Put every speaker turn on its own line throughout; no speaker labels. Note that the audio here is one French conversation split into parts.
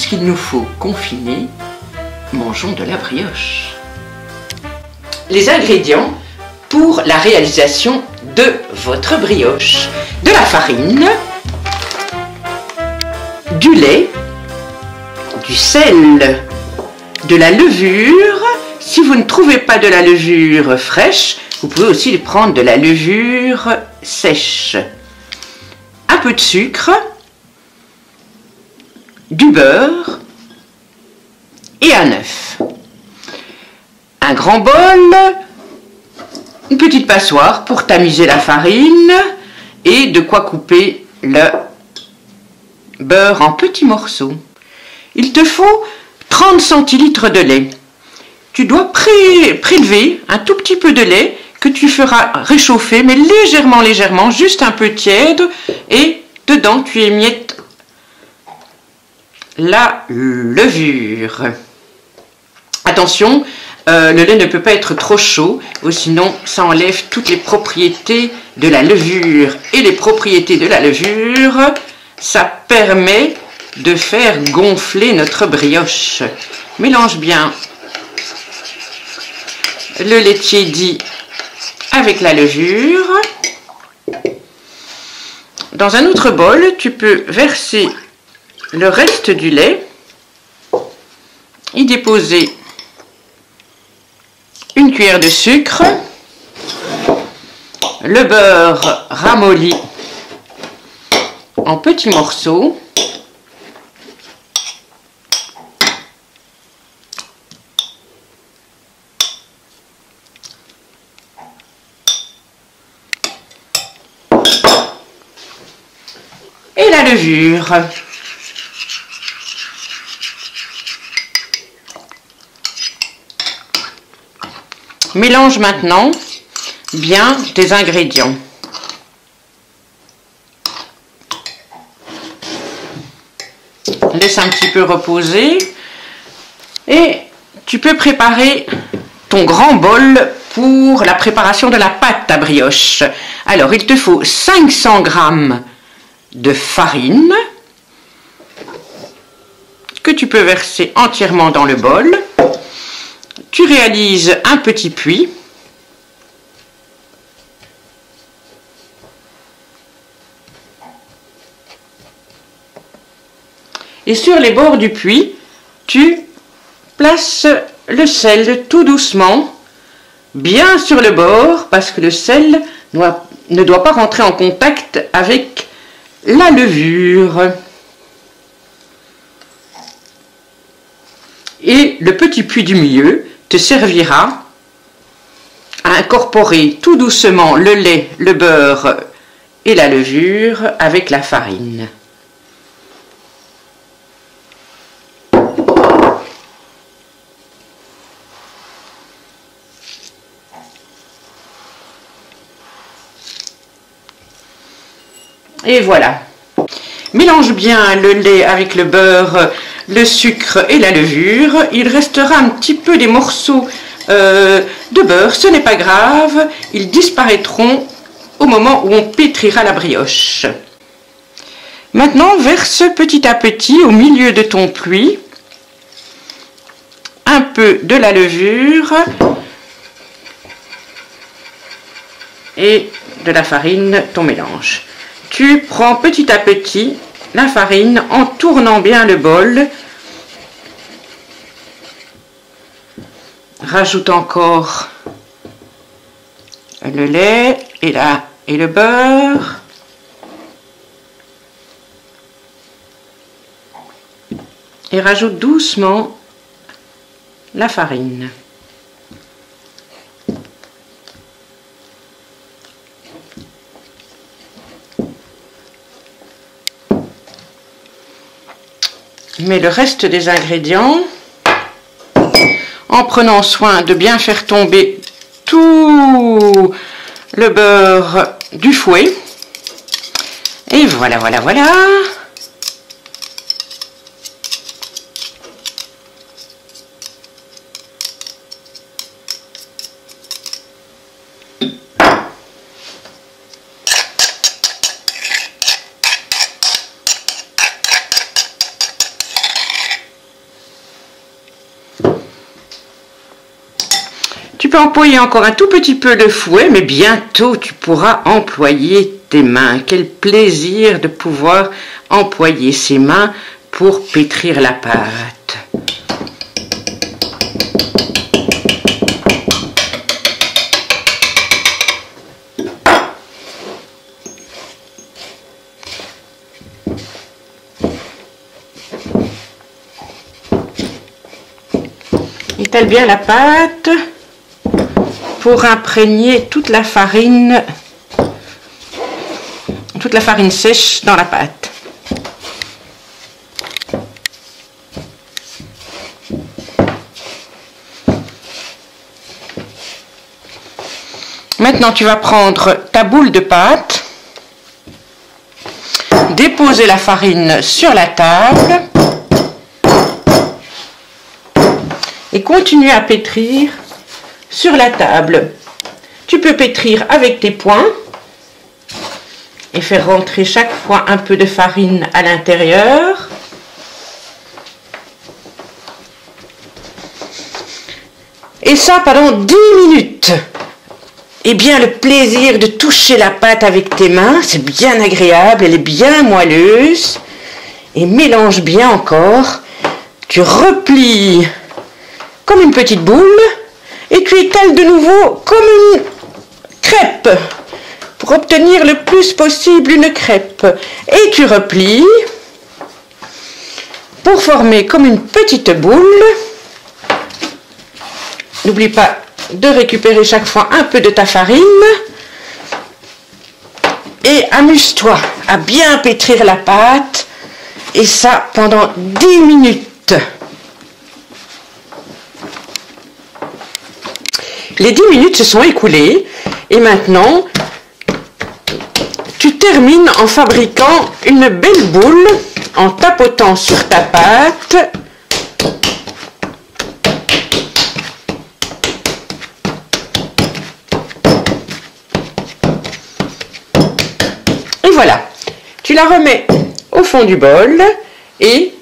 puisqu'il nous faut confiner, mangeons de la brioche. Les ingrédients pour la réalisation de votre brioche: de la farine, du lait, du sel, de la levure. Si vous ne trouvez pas de la levure fraîche, vous pouvez aussi prendre de la levure sèche. Un peu de sucre, du beurre et un œuf. Un grand bol, une petite passoire pour tamiser la farine et de quoi couper le beurre en petits morceaux. Il te faut 30 centilitres de lait. Tu dois prélever un tout petit peu de lait que tu feras réchauffer, mais légèrement, juste un peu tiède, et dedans tu émiettes la levure. Attention, le lait ne peut pas être trop chaud, ou sinon ça enlève toutes les propriétés de la levure. Et les propriétés de la levure, ça permet de faire gonfler notre brioche. Mélange bien le lait tiédi avec la levure. Dans un autre bol, tu peux verser le reste du lait, y déposer une cuillère de sucre, le beurre ramolli en petits morceaux, et la levure. Mélange maintenant bien tes ingrédients. Laisse un petit peu reposer et tu peux préparer ton grand bol pour la préparation de la pâte à brioche. Alors, il te faut 500 g de farine que tu peux verser entièrement dans le bol. Tu réalises un petit puits. Et sur les bords du puits, tu places le sel tout doucement, bien sur le bord, parce que le sel ne doit pas rentrer en contact avec la levure. Et le petit puits du milieu te servira à incorporer tout doucement le lait, le beurre et la levure avec la farine. Et voilà. Mélange bien le lait avec le beurre, le sucre et la levure. Il restera un petit peu des morceaux de beurre, ce n'est pas grave. Ils disparaîtront au moment où on pétrira la brioche. Maintenant, verse petit à petit au milieu de ton puits un peu de la levure et de la farine, ton mélange. Tu prends petit à petit la farine en tournant bien le bol. Rajoute encore le lait et le beurre. Et rajoute doucement la farine. Mets le reste des ingrédients en prenant soin de bien faire tomber tout le beurre du fouet. Et voilà, voilà, voilà. Tu peux employer encore un tout petit peu le fouet, mais bientôt tu pourras employer tes mains. Quel plaisir de pouvoir employer ses mains pour pétrir la pâte. Étale bien la pâte pour imprégner toute la farine sèche dans la pâte. Maintenant, tu vas prendre ta boule de pâte, déposer la farine sur la table et continuer à pétrir sur la table. Tu peux pétrir avec tes poings et faire rentrer chaque fois un peu de farine à l'intérieur. Et ça pendant 10 minutes. Et bien le plaisir de toucher la pâte avec tes mains, c'est bien agréable, elle est bien moelleuse. Et mélange bien encore. Tu replies comme une petite boule et tu étales de nouveau comme une crêpe pour obtenir le plus possible une crêpe. Et tu replies pour former comme une petite boule. N'oublie pas de récupérer chaque fois un peu de ta farine et amuse-toi à bien pétrir la pâte et ça pendant 10 minutes. Les 10 minutes se sont écoulées et maintenant tu termines en fabriquant une belle boule en tapotant sur ta pâte. Et voilà, tu la remets au fond du bol et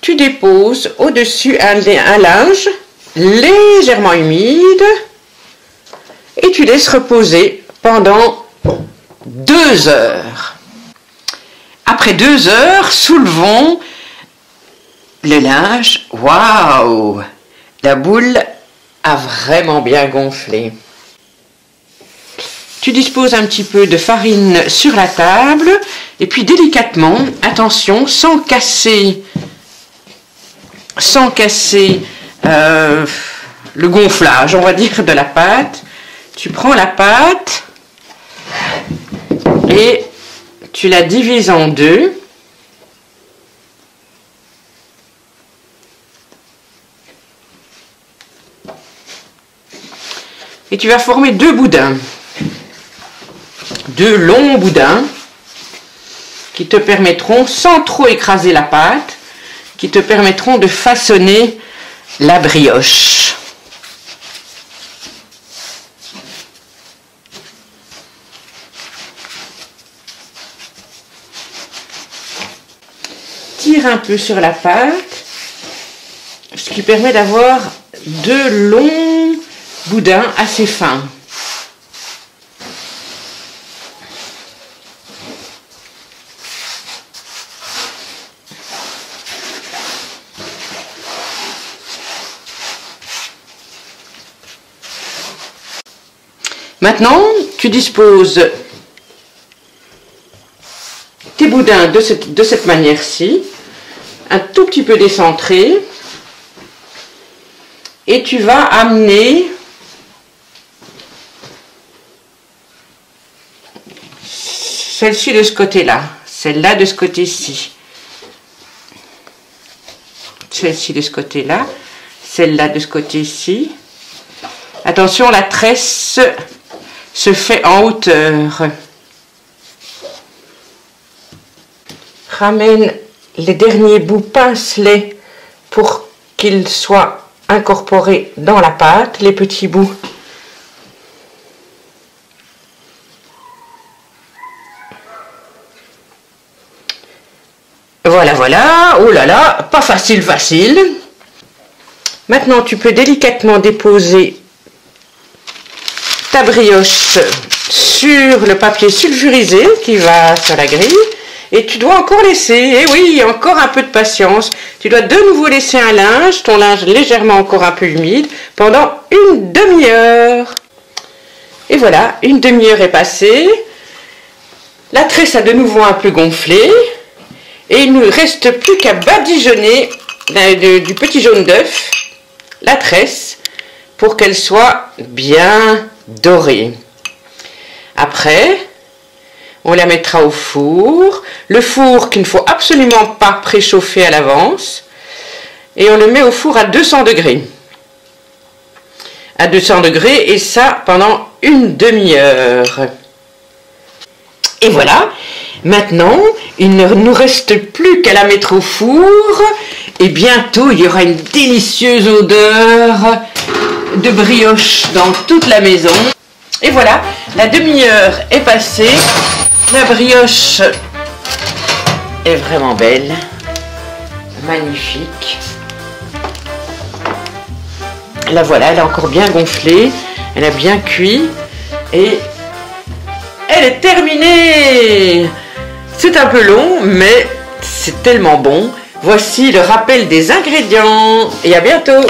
tu déposes au-dessus un linge légèrement humide et tu laisses reposer pendant 2 heures. Après 2 heures, soulevons le linge. Waouh! La boule a vraiment bien gonflé. Tu disposes un petit peu de farine sur la table et puis délicatement, attention, sans casser le gonflage, on va dire, de la pâte. Tu prends la pâte et tu la divises en deux. Et tu vas former 2 boudins. 2 longs boudins qui te permettront, sans trop écraser la pâte, qui te permettront de façonner la brioche. Tire un peu sur la pâte, ce qui permet d'avoir 2 longs boudins assez fins. Maintenant, tu disposes tes boudins de cette manière-ci, un tout petit peu décentré, et tu vas amener celle-ci de ce côté-là, celle-là de ce côté-ci, celle-ci de ce côté-là, celle-là de ce côté-ci. Attention, la tresse se fait en hauteur. Ramène les derniers bouts, pince-les pour qu'ils soient incorporés dans la pâte, les petits bouts. Voilà, voilà. Oh là là, pas facile, facile. Maintenant, tu peux délicatement déposer ta brioche sur le papier sulfurisé qui va sur la grille. Et tu dois encore laisser, et oui, encore un peu de patience. Tu dois de nouveau laisser un linge, ton linge légèrement encore un peu humide, pendant une demi-heure. Et voilà, une demi-heure est passée. La tresse a de nouveau un peu gonflé. Et il ne nous reste plus qu'à badigeonner du petit jaune d'œuf la tresse pour qu'elle soit bien dorée. Après, on la mettra au four. Le four qu'il ne faut absolument pas préchauffer à l'avance. Et on le met au four à 200 degrés. À 200 degrés et ça pendant une demi-heure. Et voilà, maintenant, il ne nous reste plus qu'à la mettre au four et bientôt il y aura une délicieuse odeur de brioche dans toute la maison. Et voilà, la demi-heure est passée, la brioche est vraiment belle, magnifique. La voilà, elle est encore bien gonflée, elle a bien cuit et elle est terminée. C'est un peu long, mais c'est tellement bon. Voici le rappel des ingrédients et à bientôt.